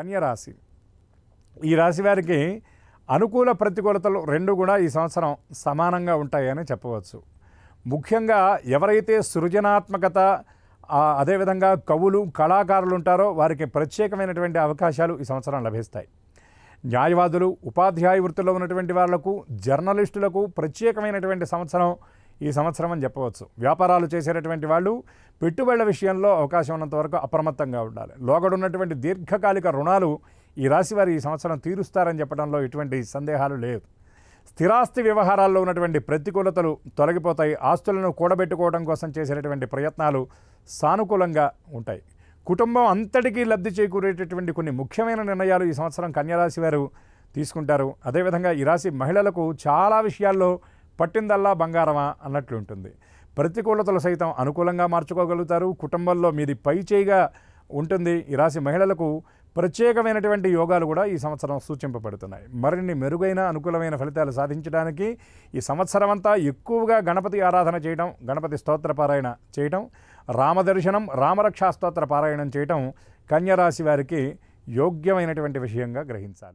కన్య రాశి. ఈ రాశి వారికి అనుకూల ప్రతికూలతలు రెండు కూడా ఈ సంవత్సరం సమానంగా ఉంటాయని చెప్పవచ్చు. ముఖ్యంగా ఎవరైతే సృజనాత్మకత అదేవిధంగా కవులు కళాకారులు ఉంటారో వారికి ప్రత్యేకమైనటువంటి అవకాశాలు ఈ సంవత్సరం లభిస్తాయి. న్యాయవాదులు ఉపాధ్యాయ వృత్తిలో ఉన్నటువంటి వాళ్లకు జర్నలిస్టులకు ప్రత్యేకమైనటువంటి సంవత్సరం ఈ సంవత్సరం అని చెప్పవచ్చు. వ్యాపారాలు చేసేటటువంటి వాళ్ళు పెట్టుబడుల విషయంలో అవకాశం ఉన్నంత వరకు అప్రమత్తంగా ఉండాలి. లోగడున్నటువంటి దీర్ఘకాలిక రుణాలు ఈ రాశి వారు ఈ సంవత్సరం తీరుస్తారని చెప్పడంలో ఎటువంటి సందేహాలు లేవు. స్థిరాస్తి వ్యవహారాల్లో ఉన్నటువంటి ప్రతికూలతలు తొలగిపోతాయి. ఆస్తులను కూడబెట్టుకోవడం కోసం చేసేటటువంటి ప్రయత్నాలు సానుకూలంగా ఉంటాయి. కుటుంబం అంతటికీ లబ్ధి చేకూరేటటువంటి కొన్ని ముఖ్యమైన నిర్ణయాలు ఈ సంవత్సరం కన్యరాశి వారు తీసుకుంటారు. అదేవిధంగా ఈ రాశి మహిళలకు చాలా విషయాల్లో పట్టిందల్లా బంగారమా అన్నట్లు ఉంటుంది. ప్రతికూలతలు సైతం అనుకూలంగా మార్చుకోగలుగుతారు. కుటుంబంలో మీది పై చేయిగా ఉంటుంది. ఈ రాశి మహిళలకు ప్రత్యేకమైనటువంటి యోగాలు కూడా ఈ సంవత్సరం సూచింపబడుతున్నాయి. మరిన్ని మెరుగైన అనుకూలమైన ఫలితాలు సాధించడానికి ఈ సంవత్సరం అంతా ఎక్కువగా గణపతి ఆరాధన చేయడం, గణపతి స్తోత్ర పారాయణ చేయడం, రామదర్శనం, రామరక్షా స్తోత్ర పారాయణం చేయడం కన్యరాశి వారికి యోగ్యమైనటువంటి విషయంగా గ్రహించాలి.